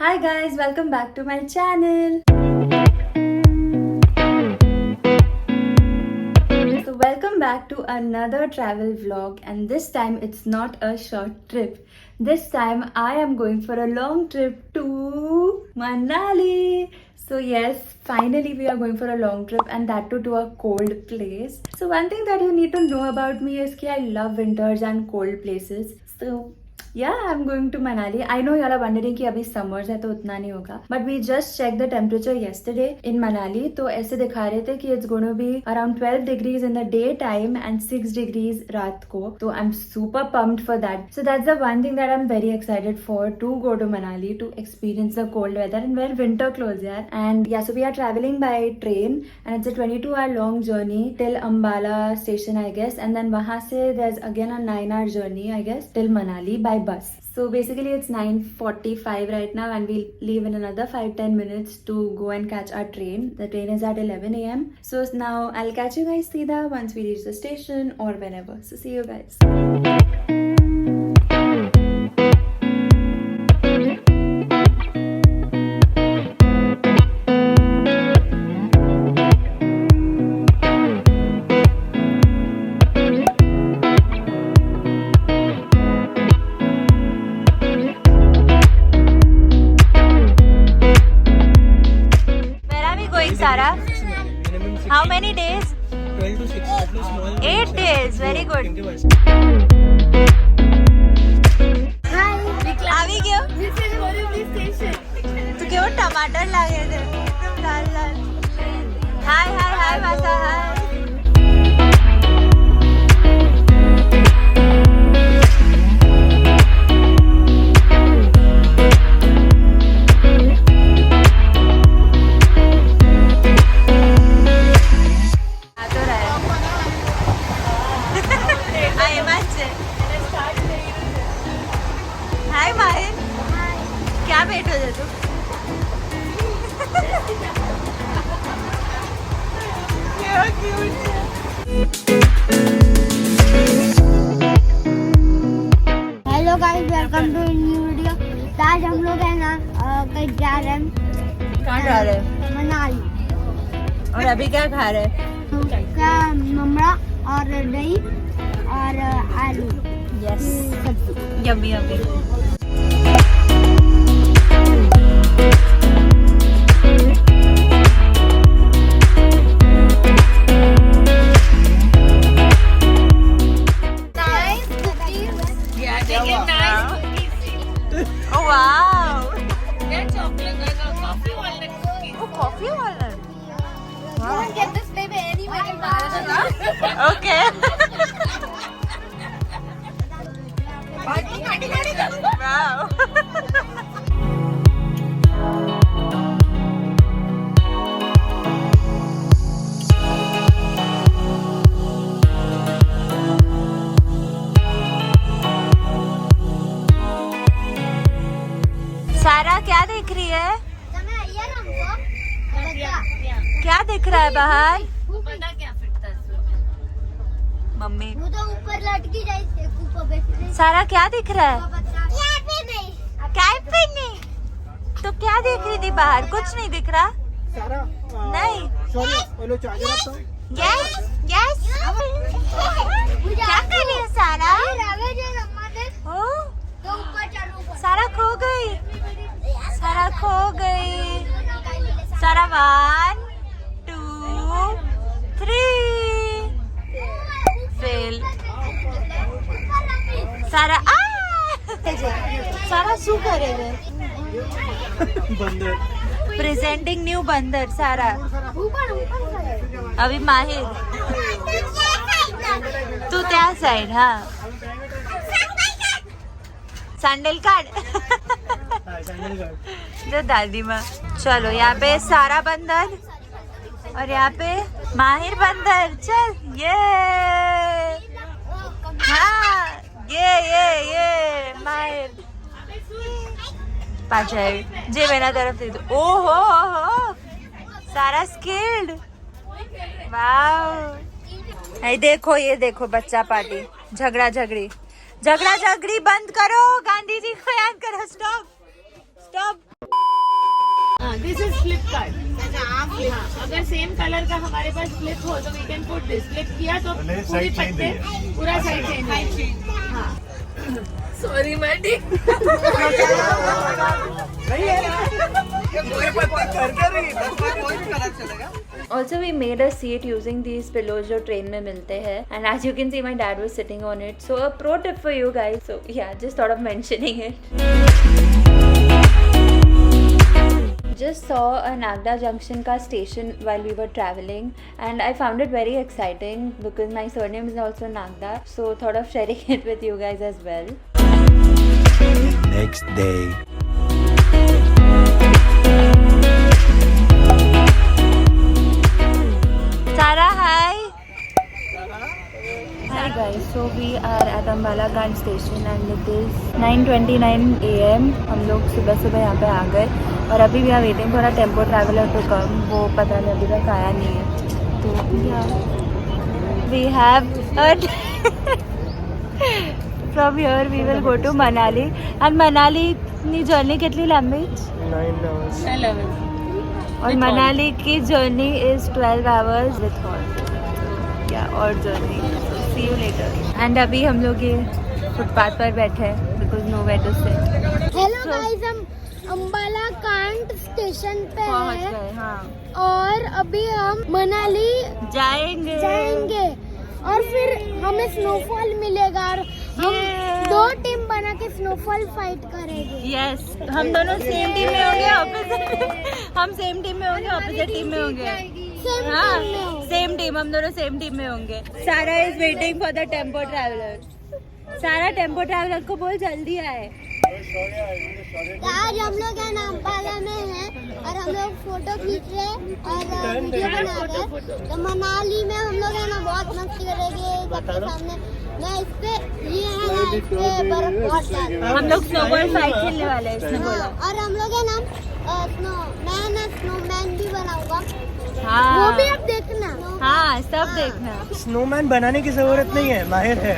Hi guys, welcome back to my channel. So welcome back to another travel vlog, and this time it's not a short trip. This time I am going for a long trip to Manali. So yes, finally we are going for a long trip, and that too to a cold place. So one thing that you need to know about me is that I love winters and cold places. So yeah, I'm going to Manali. I know you all are wondering कि अभी summers है तो उतना नहीं होगा. But we just checked the temperature yesterday in Manali. तो ऐसे दिखा रहे थे कि it's going to be around 12 degrees in the daytime and 6 degrees रात को. So I'm super pumped for that. So that's the one thing that I'm very excited for, to go to Manali to experience the cold weather and wear winter clothes yaar. And yeah, so we are traveling by train and it's a 22-hour long journey till Ambala station I guess, and then वहाँ से there's again a 9-hour journey I guess till Manali by bus. So basically it's 9:45 right now and we'll leave in another 5-10 minutes to go and catch our train. The train is at 11 a.m. So now I'll catch you guys सीधा once we reach the station or whenever. So see you guys. Sara, how many days? 12 to 6. 8 days. Very good. આવી ગયો તું કેવો ટમાટર લાગે છે એકદમ લાલ લાલ. હાય હાય હાય માસા હાય. हाय माहिर, क्या बैठो है तू? क्या क्यूट है. Hello guys, welcome to new video. आज हम लोग है ना कहीं जा रहे हैं. कहाँ जा रहे हैं? मनाली. और अभी क्या खा रहे हैं? क्या ममरा और दही और आलू. Yes, yummy yummy. Oh wow! They're chocolate like a coffee walnut cookie. Oh, coffee walnut. You can get this flavor anywhere in Maharashtra. Okay. Wow. सारा क्या देख रही है? क्या दिख रहा है बाहर? पता क्या फिरता है? मम्मी. वो तो ऊपर लटकी जाए ऊपर बैठे. सारा क्या दिख रहा है? यहाँ पे नहीं. क्या पे नहीं? तो क्या देख रही थी बाहर? कुछ नहीं दिख रहा? सारा नहीं. सॉरी हेलो चार्जर आपका यस यस. क्या कर रही है सारा? ओ, तो ऊपर चलो. सारा खो गई. सारा खो गई. सारा 1 2 3 फेल. सारा सारा શું કરે છે? बंदर प्रेजेंटिंग न्यू बंदर सारा. ऊपर अभी माहिर तू त्या साइड. हाँ, सैंडल काट. Sandal guard. जो दादी माँ. चलो यहाँ पे सारा बंदर और यहाँ पे माहिर बंदर. चल ये. हाँ ये माहिर पाछा जे मेरा तरफ थी. तो ओहो सारा स्किल्ड. वाओ. देखो ये देखो बच्चा पार्टी. झगड़ा झगड़ी बंद करो. गांधी जी को याद करो. Stop. This is flip card. अगर सेम कलर का हमारे पास फ्लिप हो तो we can put this. Flip किया तो पूरी पत्ते पूरा साइड चेंज। हाँ sorry Maddy. Also we made a seat using these pillows जो ट्रेन में मिलते हैं, and as you can see my dad was sitting on it. So a pro tip for you guys. So yeah, just thought of mentioning it. Just saw a Nagda Junction ka station while we were traveling, and I found it very exciting because my surname is also Nagda. So thought of sharing it with you guys as well. Next day. Sarah, hi. Hi guys, so we are at Ambala Ghat station and it is 9:29 AM. हम लोग सुबह सुबह यहाँ पे आ गए और अभी we are waiting for a tempo traveler to come. वो पता नहीं अभी तक आया नहीं है, तो yeah, we have a from here we will go to Manali, and Manali ની journey કેટલી લાંબી? 9 hours. और मनाली की journey is 12 hours with halt या और journey. See you later. And अभी हम लोग ये फुटपाथ पर बैठे हैं because nowhere to sit. Hello guys, हम अंबाला कांट स्टेशन पे पहुंच हैं गए। हाँ, और अभी हम मनाली जाएंगे और फिर हमें स्नोफॉल मिलेगा और हम दो टीम बना के स्नोफॉल फाइट करेंगे। यस, हम दोनों सेम टीम में होंगे, हम सेम टीम में होंगे, ऑपोजिट टीम में होंगे। हाँ, सेम टीम, हम दोनों सेम टीम में होंगे। सारा is waiting for the tempo traveller. सारा टेम्पो ट्रैवलर को बोल जल्दी आए। आज हम लोग है ना अंबाला में हैं और हम लोग फोटो खींच रहे हैं और वीडियो बना रहे हैं। तो मनाली में हम लोग है ना बहुत मस्ती करेंगे। सबके सामने मैं इस पे ये है ना इस पे बर्फ बहुत डाल। हम लोग स्नोबॉल फाइट खेलने वाले हैं, इसने बोला। और हम लोग है ना स्नोमैन भी बनाऊंगा। हाँ, वो भी आप देखना। हाँ, सब देखना। स्नोमैन बनाने की जरूरत नहीं है, माहिर है।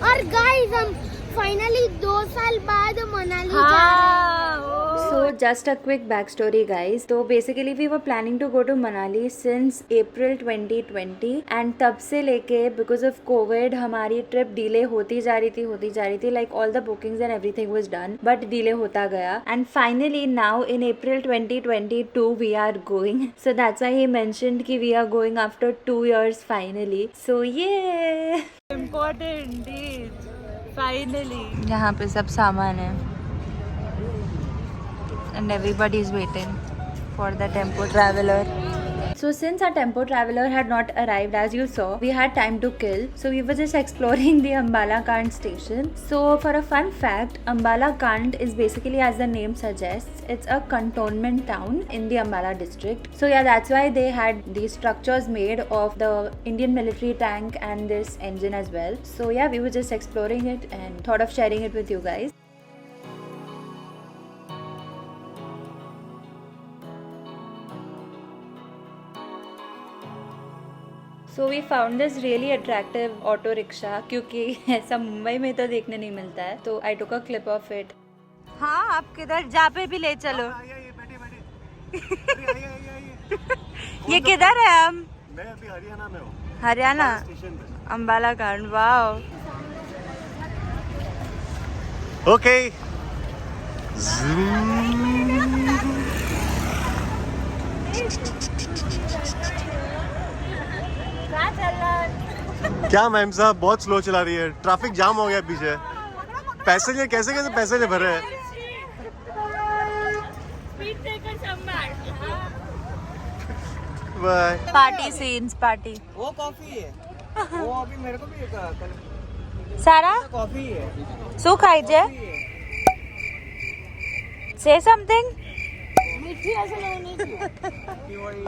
और गाइस हम फाइनली 2 साल बाद मनाली जा रहे हैं। So just a quick backstory guys. So basically we were planning to go to Manali since April 2020 and तब से लेके because of COVID हमारी ट्रिप डिले होती जा रही थी like all the bookings and everything was done but delay होता गया and finally now in April 2022 we are going. So that's why he mentioned कि we are going after 2 years finally. So yeah, important indeed. Finally. यहाँ पे सब सामान है and everybody is waiting for the tempo traveler. So since our tempo traveler had not arrived as you saw, we had time to kill. So we were just exploring the Ambala Kant station. So for a fun fact, Ambala Kant is basically, as the name suggests, it's a cantonment town in the Ambala district. So yeah, that's why they had these structures made of the Indian military tank and this engine as well. So yeah, we were just exploring it and thought of sharing it with you guys. So we found this really attractive auto rickshaw क्योंकि ऐसा मुंबई में तो देखने नहीं मिलता है, तो I took a clip of it. हाँ, आप किधर जहाँ पे भी ले चलो। ये किधर है हम? मैं अभी हरियाणा में हूँ। हरियाणा, अंबाला घाट। वाओ। ओके। क्या मैम साहब बहुत स्लो चला रही है, ट्रैफिक जाम हो गया पीछे। पैसेंजर कैसे पैसेंजर भर रहे हैं। बाय। Party scenes, party. वो कॉफी है, वो अभी मेरे को भी सारा कॉफी है। सो खाइजे। से समथिंग।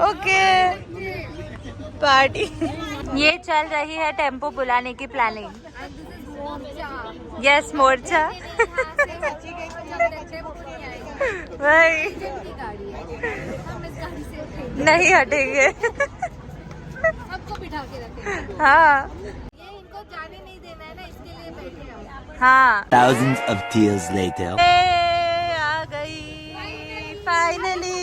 Okay, party. ये चल रही है टेम्पो बुलाने की प्लानिंग। यस, मोर्चा। भाई नहीं हटेंगे। सबको बिठा के रखेंगे। हाँ, ये इनको जाने नहीं देना है ना, इसके लिए बैठे हम। हाँ। Thousands of tears later. आ गई फाइनली।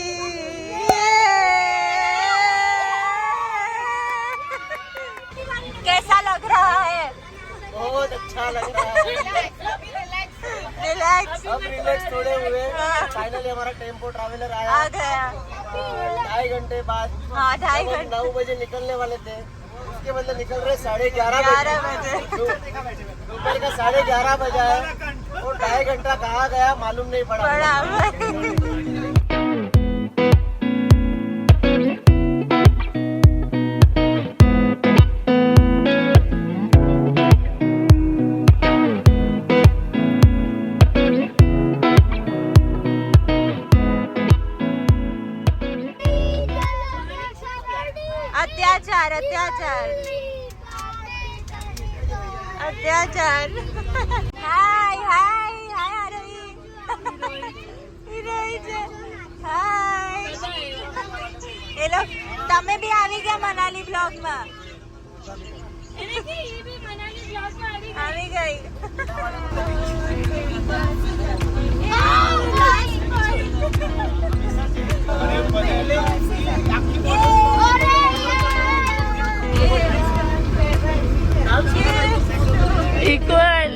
लग रहा है। रिलैक्स अब रिलैक्स थोड़े हुए। फाइनली हमारा टेम्पो ट्रैवलर आ आया गया 2.5 घंटे बाद। हाँ 2.5 हम घंटे 9 बजे निकलने वाले थे, उसके बदले निकल रहे 11:30 11 बजे। बजे दोपहर का 11:30 बजा है और 2.5 घंटा कहाँ गया मालूम नहीं पड़ा। बड़ा अत्याचार अत्याचार अत्याचार हाय हाय हाय आरवी हाय એ લોક તમે બી આવી ગયા મનાલી બ્લોગ માં આવી ગઈ equal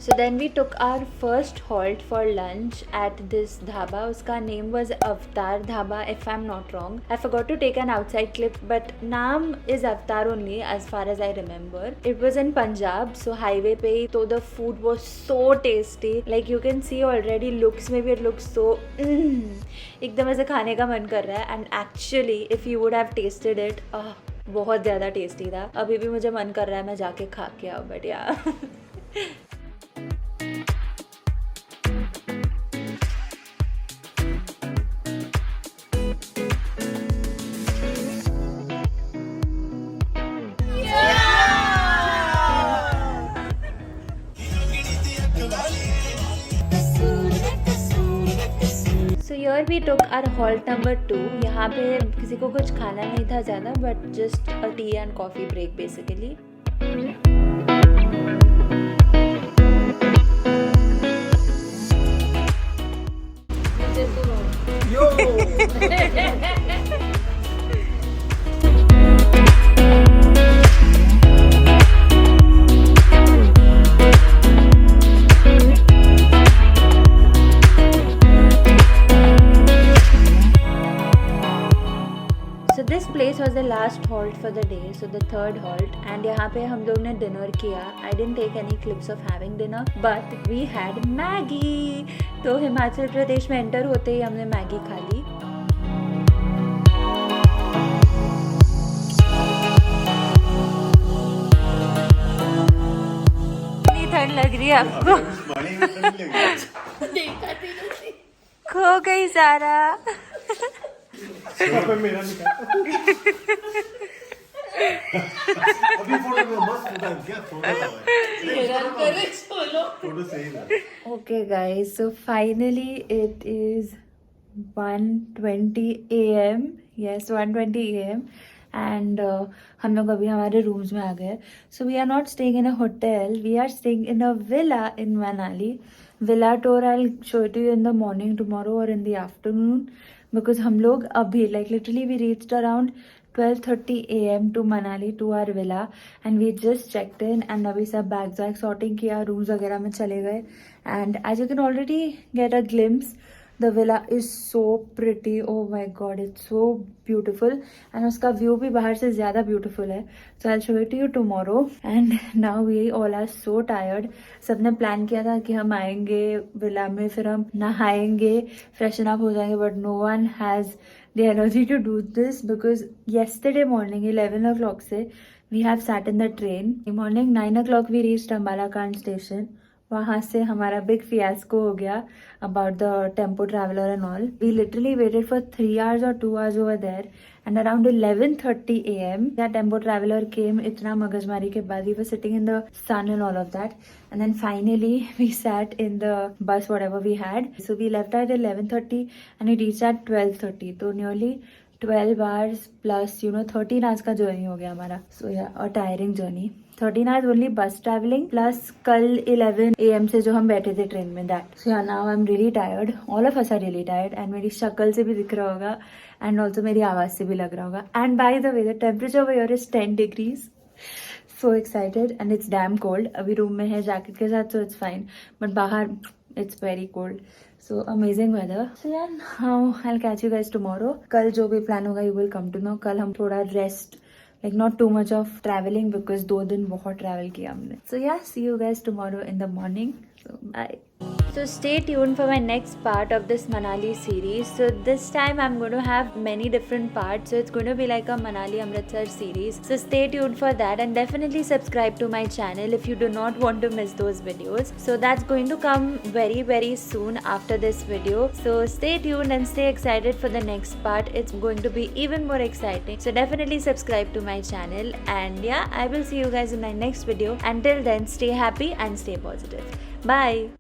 So then we took our first halt for lunch at this dhaba. Uska name was Avatar Dhaba, if I'm not wrong. I forgot to take an outside clip, but naam is Avatar only as far as I remember. It was in Punjab, so highway pe. So the food was so tasty. Like you can see already, looks maybe it looks so. एकदम ऐसे खाने का मन कर रहा है. And actually, if you would have tasted it, बहुत ज़्यादा टेस्टी था. अभी भी मुझे मन कर रहा है मैं जाके खा के आऊँ, बट यार So here we took our halt number 2. यहाँ पे किसी को कुछ खाना नहीं था ज़्यादा, but just a tea and coffee break basically. So this place was the last halt for the day, so the third halt, and यहाँ पे हम लोग ने dinner किया. I didn't take any clips of having dinner, but we had Maggie. तो हिमाचल प्रदेश में enter होते ही हमने मैगी खा ली. इतनी ठंड लग रही है आपको खो गई सारा मेरा अभी फोटो में मस्त उठा क्या फोटो सही था. Okay guys, so finally it is 1:20 a.m. Yes, 1:20 a.m. and हम लोग अभी हमारे रूम्स में आ गए. So we are not staying in a hotel, we are staying in a villa in Manali. Villa tour I'll show it to you in the morning tomorrow or in the afternoon, because हम लोग अभी like literally we reached around 12:30 a.m. to Manali to our villa and we just checked in and अभी सब bags वैग sorting किया, rooms वगैरह में चले गए. And as you can already get a glimpse, the villa is so pretty. Oh my god, it's so beautiful and उसका view भी बाहर से ज़्यादा beautiful है. So I'll show it to you tomorrow. And now we all are so tired. सबने plan किया था कि हम आएंगे villa में, फिर हम नहाएंगे, freshen up हो जाएंगे, but no one has the energy to do this because yesterday morning 11 o'clock से we have sat in the train. In morning 9 o'clock we reached Ambalakan station. वहाँ से हमारा बिग फियास्को हो गया about the tempo traveler and all. We literally waited for 3 hours or 2 hours over there and around 11:30 a.m. that tempo traveler came. इतना मगजमारी के बाद we were sitting in the sun and all of that, and then finally we sat in the bus whatever we had. So we left at 11:30 and we reached at 12:30. तो nearly 12 hours plus 13 hours का journey हो गया हमारा. So yeah, a tiring journey. 13 hours only bus traveling plus कल 11 AM से जो हम बैठे थे ट्रेन में that. So yeah, now I'm really tired. All of us are really tired and मेरी शक्ल से भी दिख रहा होगा and also मेरी आवाज़ से भी लग रहा होगा. And by the way, the temperature over here is 10 degrees. So excited and it's damn cold. अभी रूम में है जैकेट के साथ, so it's fine. But बाहर it's very cold. So amazing weather. So yeah, now I'll catch you guys tomorrow. कल जो भी plan होगा you will come to know. कल हम थोड़ा rest, like not too much of traveling because 2 दिन बहुत travel किया हमने. So yeah, see you guys tomorrow in the morning. So bye. So stay tuned for my next part of this Manali series. So this time I'm going to have many different parts. So it's going to be like a Manali Amritsar series. So stay tuned for that and definitely subscribe to my channel if you do not want to miss those videos. So that's going to come very soon after this video. So stay tuned and stay excited for the next part. It's going to be even more exciting. So definitely subscribe to my channel and yeah, I will see you guys in my next video. Until then, stay happy and stay positive. Bye.